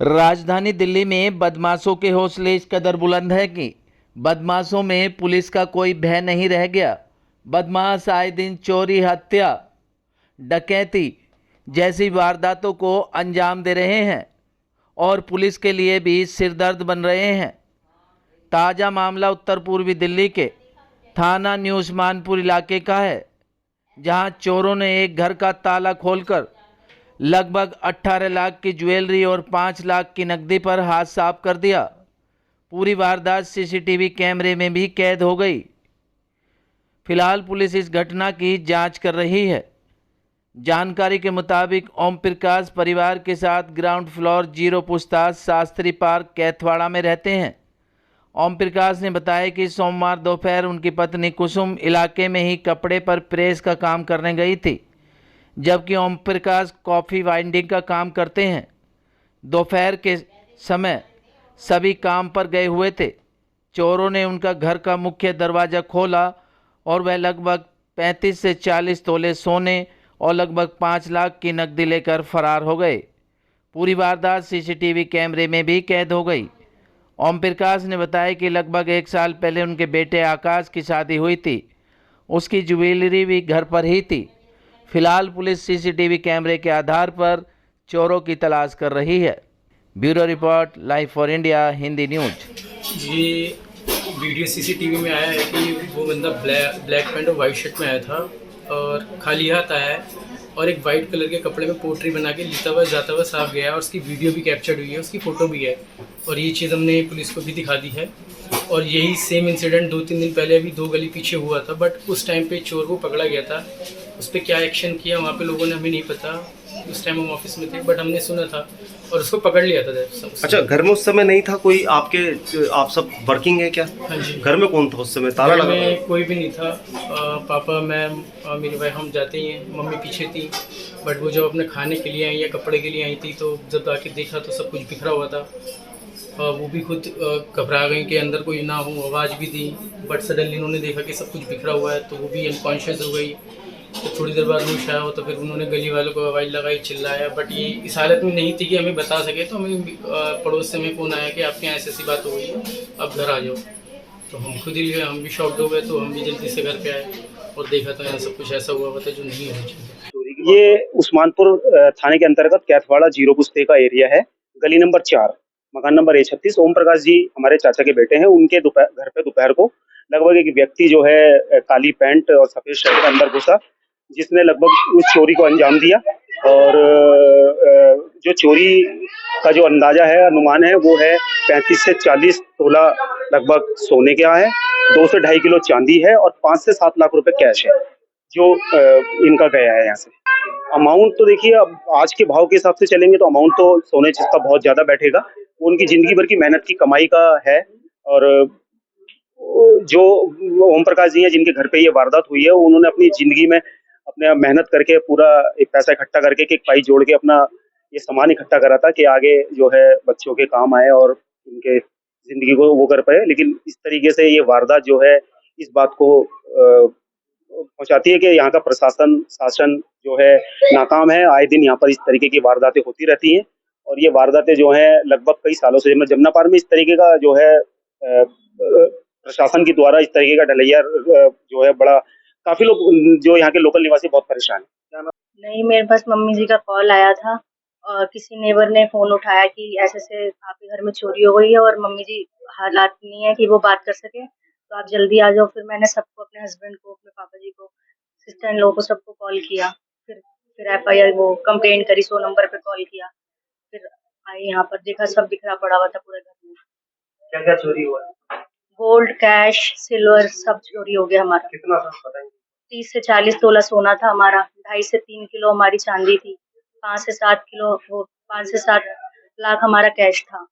राजधानी दिल्ली में बदमाशों के हौसले इस कदर बुलंद है कि बदमाशों में पुलिस का कोई भय नहीं रह गया। बदमाश आए दिन चोरी, हत्या, डकैती जैसी वारदातों को अंजाम दे रहे हैं और पुलिस के लिए भी सिरदर्द बन रहे हैं। ताज़ा मामला उत्तर पूर्वी दिल्ली के थाना न्यू उस्मानपुर इलाके का है, जहां चोरों ने एक घर का ताला खोलकर लगभग 18 लाख की ज्वेलरी और 5 लाख की नकदी पर हाथ साफ कर दिया। पूरी वारदात सीसीटीवी कैमरे में भी कैद हो गई। फिलहाल पुलिस इस घटना की जांच कर रही है। जानकारी के मुताबिक ओम प्रकाश परिवार के साथ ग्राउंड फ्लोर 0 पूछताछ शास्त्री पार्क कैथवाड़ा में रहते हैं। ओम प्रकाश ने बताया कि सोमवार दोपहर उनकी पत्नी कुसुम इलाके में ही कपड़े पर प्रेस का काम करने गई थी, जबकि ओम प्रकाश कॉफ़ी वाइंडिंग का काम करते हैं। दोपहर के समय सभी काम पर गए हुए थे। चोरों ने उनका घर का मुख्य दरवाज़ा खोला और वह लगभग 35 से 40 तोले सोने और लगभग 5 लाख की नकदी लेकर फरार हो गए। पूरी वारदात सीसीटीवी कैमरे में भी कैद हो गई। ओम प्रकाश ने बताया कि लगभग 1 साल पहले उनके बेटे आकाश की शादी हुई थी। उसकी ज्वेलरी भी घर पर ही थी। फिलहाल पुलिस सीसीटीवी कैमरे के आधार पर चोरों की तलाश कर रही है। Bureau report, live for India Hindi news. ये वीडियो सीसीटीवी में आया है कि वो बंदा ब्लैक पैंट और वाइट शर्ट में आया था और खाली हाथ आया है और एक वाइट कलर के कपड़े में पोट्री बना के लेता हुआ जाता हुआ साफ गया है और उसकी वीडियो भी कैप्चर्ड हुई है, उसकी फ़ोटो भी है और ये चीज़ हमने पुलिस को भी दिखा दी है। और यही सेम इंसिडेंट 2-3 दिन पहले अभी 2 गली पीछे हुआ था, बट उस टाइम पे चोर को पकड़ा गया था। उस पर क्या एक्शन किया वहाँ पे लोगों ने हमें नहीं पता, उस टाइम हम ऑफिस में थे, बट हमने सुना था और उसको पकड़ लिया था। अच्छा, घर में उस समय नहीं था कोई आपके? आप सब वर्किंग है क्या? हाँ जी। घर में कौन था उस समय? ताला लगा में कोई भी नहीं था। पापा, मैं, मेरी वाइफ, हम जाते ही हैं। मम्मी पीछे थी, बट वो जब अपने खाने के लिए आई या कपड़े के लिए आई थी तो जब आके देखा तो सब कुछ बिखरा हुआ था। वो भी खुद घबरा गई कि अंदर कोई ना हो, आवाज़ भी दी, बट सडनली उन्होंने देखा कि सब कुछ बिखरा हुआ है तो वो भी अनकॉन्शियस हो गई। तो थोड़ी देर बाद होश आया हो तो फिर उन्होंने गली वालों को आवाज़ लगाई, चिल्लाया, बट ये इस हालत में नहीं थी कि हमें बता सके। तो हमें पड़ोस से हमें फ़ोन आया कि आपके यहाँ ऐसी बात हो गई है, अब घर आ जाओ। तो हम खुद ही हम भी शॉक्ड हो गए, तो हम भी जल्दी से घर पे आए और देखा तो यहाँ सब कुछ ऐसा हुआ था जो नहीं होना चाहिए। ये उस्मानपुर थाने के अंतर्गत कैथवाड़ा 0 पुस्ते का एरिया है, गली नंबर 4, मकान नंबर A36। ओम प्रकाश जी हमारे चाचा के बेटे हैं। उनके घर पे दोपहर को लगभग एक व्यक्ति जो है काली पैंट और सफेद शर्ट के अंदर घुसा, जिसने लगभग उस चोरी को अंजाम दिया। और जो चोरी का जो अंदाजा है, अनुमान है, वो है 35 से 40 तोला लगभग सोने का है, 2 से 2.5 किलो चांदी है और 5 से 7 लाख रुपए कैश है जो इनका गया है यहाँ से। अमाउंट तो देखिए, अब आज के भाव के हिसाब से चलेंगे तो अमाउंट तो सोने जिसका बहुत ज्यादा बैठेगा। वो उनकी जिंदगी भर की मेहनत की कमाई का है। और जो ओम प्रकाश जी हैं जिनके घर पे ये वारदात हुई है, उन्होंने अपनी जिंदगी में अपने मेहनत करके पूरा एक पैसा इकट्ठा करके एक पाई जोड़ के अपना ये सामान इकट्ठा करा था कि आगे जो है बच्चों के काम आए और उनके जिंदगी को वो कर पाए। लेकिन इस तरीके से ये वारदात जो है इस बात को पहुंचाती है कि यहाँ का प्रशासन, शासन जो है नाकाम है। आए दिन यहाँ पर इस तरीके की वारदातें होती रहती हैं और ये वारदातें जो है लगभग कई सालों से जमुना पार में इस तरीके का जो है प्रशासन के द्वारा इस तरीके का ढलैया जो है बड़ा, काफी लोग जो यहाँ के लोकल निवासी बहुत परेशान है। नहीं, मेरे पास मम्मी जी का कॉल आया था और किसी नेबर ने फोन उठाया कि ऐसे से आपके घर में चोरी हो गई है और मम्मी जी हालात नहीं है कि वो बात कर सके, तो आप जल्दी आ जाओ। फिर मैंने सबको, अपने हस्बैंड को, अपने पापा जी को, सिस्टर इन लोगों को, सबको कॉल किया। फिर FIR वो कंप्लेंट करी, 100 नंबर पे कॉल किया। फिर आई यहाँ पर, देखा सब बिखरा पड़ा हुआ था पूरे घर में। क्या क्या चोरी हुआ? गोल्ड, कैश, सिल्वर सब चोरी हो गया हमारा। कितना बताइए? 30 से 40 तोला सोना था हमारा, 2.5 से 3 किलो हमारी चांदी थी, 5 से 7 किलो वो 5 से 7 लाख हमारा कैश था।